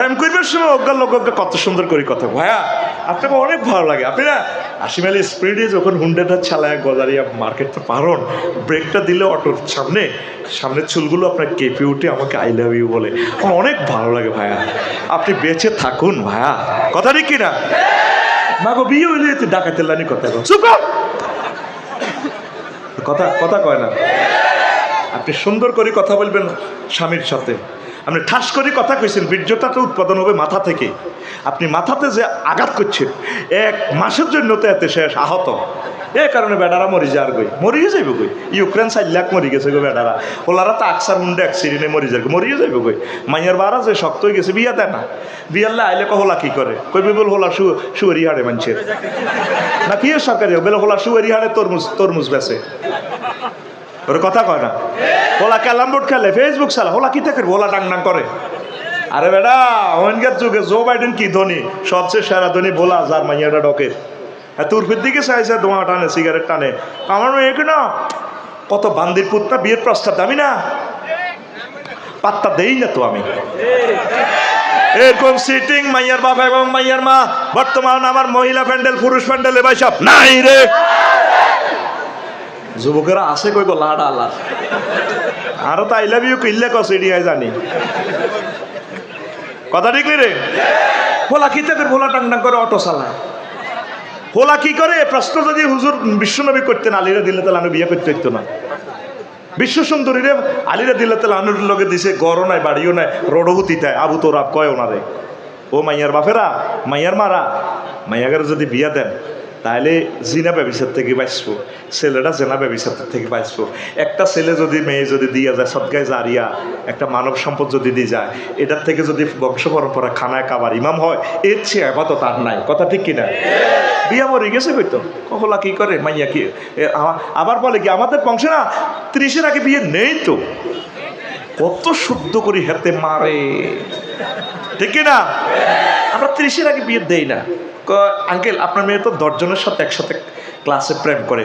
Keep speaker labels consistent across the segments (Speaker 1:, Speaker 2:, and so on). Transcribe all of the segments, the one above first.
Speaker 1: প্রেম করবার সময় অজ্ঞান লোক কত সুন্দর করে কথা ভাইয়া, আপনাকে অনেক ভালো লাগে। আপনি না 80 মাইলের স্পিডে যখন হুন্ডাটা চালায় গজারিয়া মার্কেটটা পারন, ব্রেকটা দিলে অটোর সামনের চুলগুলো আপনার কেঁপে উঠে আমাকে আই লাভ ইউ বলে, আমার অনেক ভালো লাগে ভাইয়া। আপনি বেঁচে থাকুন ভাইয়া, কথা ঠিক কিনা? মা গো বিয়ে হইলে তুই ডাকাতের লাইনি কথা কয়, চুপ কর। কথা কথা কয় না। আপনি সুন্দর করে কথা বলবেন স্বামীর সাথে। আপনি ঠাস করে কথা কইছেন, বীর্যটা তো উৎপাদন হবে মাথা থেকে। আপনি মাথাতে যে আঘাত করছেন 1 মাসের জন্য তো এতে শেষ আহত। এই কারণে বেডারা মরি যার গই, মরিয়ে যাইব গই। ইউক্রেন 4 লাখ মরি গেছে গো বেডারা, ওলারা তো আকসার মুন্ডে অ্যাক্সিডেন্টে মরি যাবে, মরিয়ে যাইব গই। মাইয়ার বারা যে শক্ত হয়ে গেছে, বিয়া দেয় না। বিয়াল্লা আইলে হোলা কি করে, কইবে বল হোলা শুয়ারি হাড়ে মানছে না কি সরকারি বেলে হোলা শুয়ারি হাড়ে তরমুজ বেছে, ওর কথা কয় না। হোলা ক্যালাম বোর্ড খেলে, ফেসবুক চালা, হোলা কি থাকে, হোলা ডাং ডাং করে। আরে বেটা ওখানকার যুগে জো বাইডেন কি ধনী, সবচেয়ে সেরা ধনী বলা, যার মাইয়াটা ডকের তুরফির দিকে চাইছে, ধোঁয়া টানে, সিগারেট টানে। আমার মেয়ে না কত বান্দির পুত্রা, বিয়ের প্রস্তাব দামি না, পাত্তা দেই না তো আমি। এরকম সিটিং মাইয়ার বাবা এবং মাইয়ার মা বর্তমান আমার মহিলা প্যান্ডেল পুরুষ প্যান্ডেলে ভাই সব নাই রে। যুবকেরা আছে কই গো লাড়া আল্লাহ, আরো তো আই লাভ ইউ কিনলে কস এডিয়ায় জানি, কথা ঠিক রে। ভোলা কি থেকে ভোলা টাং টাং করে অটো চালায়, ভোলা কি করে? প্রশ্ন যদি হুজুর বিশ্বনবী করতেন, আলীরা দিলে তাহলে আমি বিয়ে করতে হইতো না। বিশ্ব সুন্দরী রে আলীরা দিলে তাহলে আনুর লগে দিছে, গড়ও নাই বাড়িও নাই, রোডহুতি তাই আবু তো রাব কয় ওনারে। ও মাইয়ার বাপেরা, মাইয়ার মারা, মাইয়াগারে যদি বিয়া দেন তাহলে জিনা ব্যবসার থেকে বাঁচবো, ছেলেটা জেনা ব্যবসার থেকে বাঁচবো। একটা ছেলে যদি মেয়ে যদি দিয়া যায় সদগায় জারিয়া, একটা মানব সম্পদ যদি দিয়ে যায়, এটার থেকে যদি বংশ পরম্পরা খানায় কাবার ইমাম হয়, এর চেয়ে আপাতত আর নাই, কথা ঠিক কিনা? বিয়া মরে গেছে হয়তো, কহলা কি করে মাইয়া কি আবার বলে কি আমাদের বংশে না 30-এর আগে বিয়ে নেই তো, কত শুদ্ধ করি হাতে মারে, ঠিক কিনা? আমরা 30-এর আগে বিয়ে দেই না। আঙ্কেল আপনার মেয়ে তো 10 জনের সাথে একসাথে ক্লাসে প্রেম করে,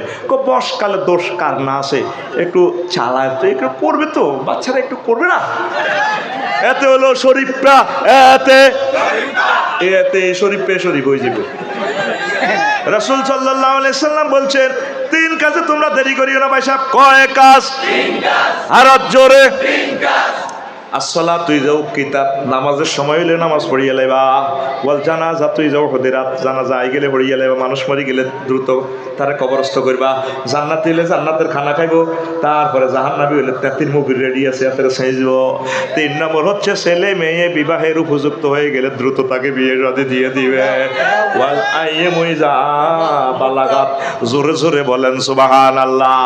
Speaker 1: বয়সকালে দোষ কার না আছে, একটু চালায় তো, একটু করবে তো, বাচ্চারা একটু করবে না। এতে হলো শরীফরা, এতে শরীফ হয়ে যাবে। রাসূল সাল্লাল্লাহু আলাইহি সাল্লাম বলছেন 3 কাজে তোমরা দেরি করিও না। ভাই সাহেব কয় কাজ? আর জোরে। আসসালাতু যাও কিতাব, নামাজের সময় হইলে নামাজ পড়িয়া লাইবা। ওয়াল জানাজা তুই যাও হদিরাত, জানাজা আই গেলে পড়িয়া লাইবা। মানুষ মরি গেলে দ্রুত তারা কবরস্থ করবা। জান্নাতি হইলে জান্নাতের খানা খাইবো, তারপরে জাহান্নামী হইলে 33 মুভির রেডি আছে, এত সাইজব। 3 নম্বর হচ্ছে ছেলে মেয়ে বিবাহের উপযুক্ত হয়ে গেলে দ্রুত তাকে বিয়ে শাদী দিয়ে দিবে। ওয়াল আইয়ামুই যা বালাগাত, জোরে জোরে বলেন সুবহানাল্লাহ।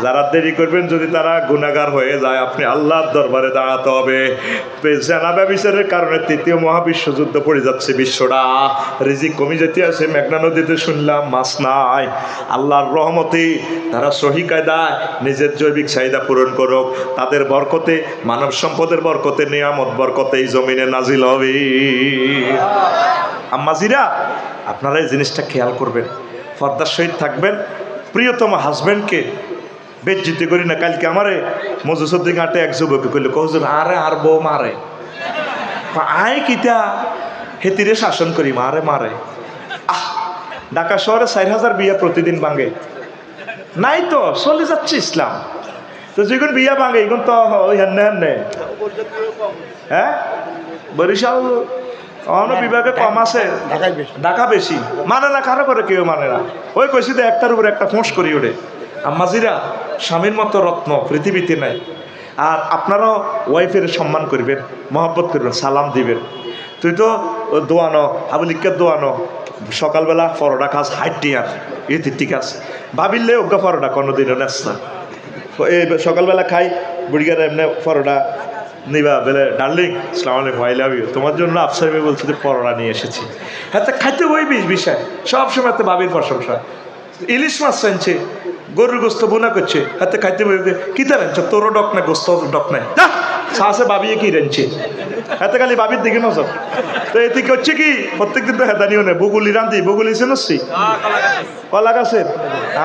Speaker 1: যারা দেরি করবেন যদি তারা গুনাহগার হয়ে যায়, আপনি আল্লাহর দরবারে দাঁড়াতে হবে। জেনা ব্যভিচারের কারণে 3য় মহাবিশ্বযুদ্ধ পড়ে যাচ্ছে বিশ্বটা, রিজিক কমে যেতে আছে। মেঘনা নদীতে শুনলাম মাছ নাই। আল্লাহর রহমতে তারা সহি কায়দায় নিজের জৈবিক চাহিদা পূরণ করুক, তাদের বরকতে, মানব সম্পদের বরকতে, নিয়ামত বরকতে এই জমিনে নাজিল হবে। আম্মাজিরা আপনারা এই জিনিসটা খেয়াল করবেন, পর্দার সহিত থাকবেন। প্রিয়তম হাজব্যান্ডকে বেজ্জিতি করি না। কালকে আমারে মজুসুদ্দিন ঘাটে এক যুবকে কইলে, কহুজুর আরে আর বউ মারে, আয় কিতা হেতিরে শাসন করি, মারে মারে। ঢাকা শহরে 4000 বিয়া প্রতিদিন ভাঙে, নাই তো চলে যাচ্ছে ইসলাম। তো যখন বিয়া ভাঙে এখন তো ওই হেন হেন, হ্যাঁ বরিশাল অন্য বিভাগে কম আছে, ঢাকা বেশি। মানে না, কারো করে কেউ মানে না। ওই কইছি তো একটার উপর একটা ফোঁস করি ওঠে। আম্মাজিরা স্বামীর মতো রত্ন পৃথিবীতে নাই। আর আপনারাও ওয়াইফের সম্মান করবেন, মহব্বত করবেন, সালাম দিবেন। তুই তো দোয়ানো আবুলিকের দোয়ানো, সকালবেলা পরোটা খাস হাইটিয়ার, এতে ঠিক আছে। ভাবিলে অজ্ঞা পরোটা কোনোদিনও নেস না। এই সকালবেলা খাই বুড়িগার এমনি পরোটা নিবা বলে, ডার্লিং আসসালামু আলাইকুম, আই লাভ ইউ, তোমার জন্য আফসার ভাই বলছে যে পরোটা নিয়ে এসেছি। হ্যাঁ তা খাইতে ওই বিষয় সবসময় তো ভাবির প্রশংসা। ইলিশ মাছ আনছে, গরুর গোস্ত বোনা করছে, হাতে খাইতে বলবে কি তার আনছ, তোরও ডক নাই, গোস্ত ডক নাই, না সাহসে ভাবিয়ে কি রানছে, হাতে খালি ভাবির দিকে নজর। তো এতে কি হচ্ছে কি, প্রত্যেকদিন তো হেদানিও নেই, বগুলি রান্ধি, বগুলি চেনছি কলা গাছের,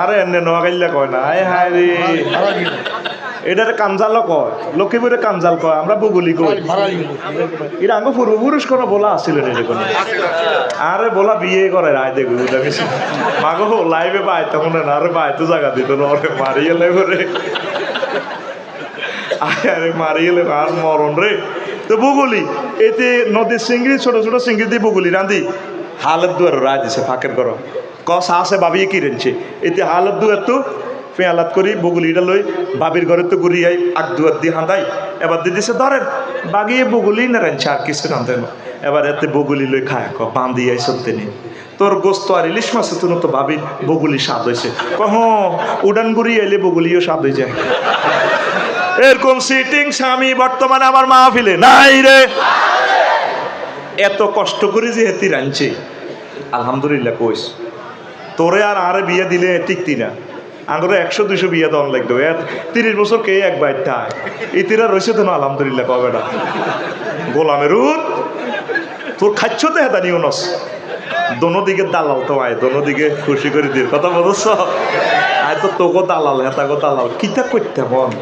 Speaker 1: আরে এনে নোয়াগাইল্লা কয় না, আয় হায় রে এটারে কামজালও কয়, লক্ষ্মীপুরে কামজাল কয়, আমরা বগুলি কই। এটা আঙ্গ পূর্বপুরুষ কোনো বলা আসছিল এরকম। আরে বলা বিয়ে করে রায় দেখবি মাগো লাইভে পাই তখন না, আরে পাই তো জায়গা দিত না, ওরে মারি গেলে করে আরে মারি গেলে আর মরণ রে। তো বগুলি এতে নদীর চিংড়ি, ছোট ছোট চিংড়ি দিয়ে বগুলি রাঁধি হালত দুয়ার রায় দিছে ফাঁকের করো কষা আছে বাবিয়ে কি রেনছে এতে হালত দুয়ার তো পেঁয়ালাত করি বগুলিটা লই বাবির ঘরে তো ঘুরি আই আগ দুয়ার দিয়ে হাঁদাই এবার দিয়ে দিছে ধরেন বাগিয়ে বগুলি না রাঁধছে আর কিছু রাঁধে না। এবার এতে বগুলি লই খায় বাঁধি আই সত্যি নেই তোর গোস্ত আর ইলিশ মাছ তো ভাবির বগুলি স্বাদ হয়েছে কহ উড়ান গুড়ি এলে বগুলিও স্বাদ হয়ে যায়। এরকম সিটিং স্বামী বর্তমানে আমার মাহফিলে নাই রে। এত কষ্ট করে যে হেতি রাঁধছে আলহামদুলিল্লাহ কইস তোরে আর আরে বিয়ে দিলে টিকতি না। আঙুরে 100-200 বিয়ে দন লাগতো 30 বছর কে একবার থায় ইতিরা রয়েছে তো না আলহামদুলিল্লাহ কবে না গোলামের তোর খাচ্ছ তো হেতা নিও নস দোনো দিকে দালাল তো আয় দোনো দিকে খুশি করে দিয়ে কথা বলছ আয় তো তোকে দালাল হেতাগো দালাল কিতা করতে মন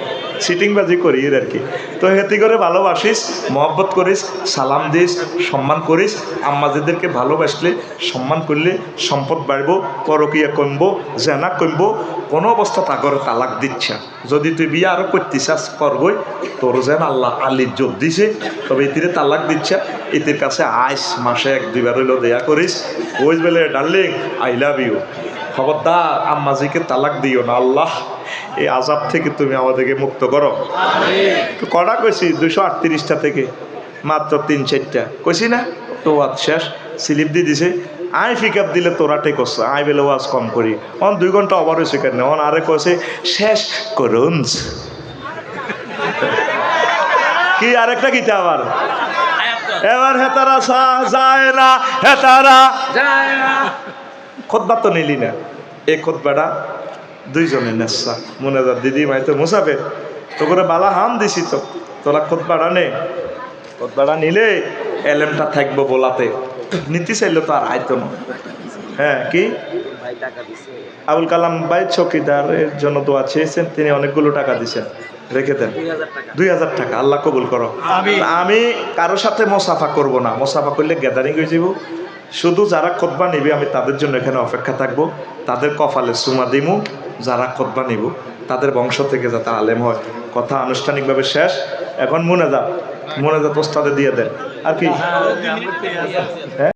Speaker 1: সিটিংবাজি করি আর কি। তো হেতি করে ভালোবাসিস মহব্বত করিস সালাম দিস সম্মান করিস আম্মাজিদেরকে ভালোবাসলে সম্মান করলে সম্পদ বাড়বো পরকিয়া কমবো জেনা কমবো কোনো অবস্থা তাগরে তালাক দিচ্ছে যদি তুই বিয়ে আরও করতে চাস করবই তোর যেন আল্লাহ আলির যোগ দিছে তবে এতিরে তালাক দিচ্ছে এতির কাছে আইস মাসে 1-2 বার হইলেও দেয়া করিস ওই বেলে ডার্লিং আই লাভ ইউ খবরদার আম্মাজিকে তালাক দিও না আল্লাহ এই আজাব থেকে তুমি আমাদেরকে মুক্ত করো। তো কটা কইছি 238টা থেকে মাত্র 3-4টা কইছি না তো ওয়াজ শেষ স্লিপ দিয়ে দিছে আই পিক আপ দিলে তোরাটাই করছে আই বেলে ওয়াজ কম করি অন 2 ঘন্টা ওভার হয়েছে কেন অন আরে কইছে শেষ করুন কি আরেকটা গীতা আবার এবার হেতারা যায় না হেতারা যায় না খুতবা তো নিলি না এই খুতবাটা 2 জনের নেশা মনে যা দিদি মাই তো মুসাফের তো করে বালা হাম দিছি তো তোরা খুতবাটা নে খুতবাটা নিলে এলেমটা থাকবো বলাতে নীতি চাইলে তো আর আইতো না। হ্যাঁ কি আবুল কালাম ভাই চৌকিদারের জন্য দোয়া চেয়েছেন তিনি অনেকগুলো টাকা দিয়েছেন রেখে দেন 2000 টাকা আল্লাহ কবুল করো। আমি কারোর সাথে মোসাফা করব না মোসাফা করলে গ্যাদারিং হয়ে যাব শুধু যারা খুতবা নিবে আমি তাদের জন্য এখানে অপেক্ষা থাকবো তাদের কপালে সুমা দিমু যারা খুতবা নিব তাদের বংশ থেকে যাতে আলেম হয়। কথা আনুষ্ঠানিকভাবে শেষ এখন মোনাজাত ওস্তাদে দিয়ে দেন আর কি। হ্যাঁ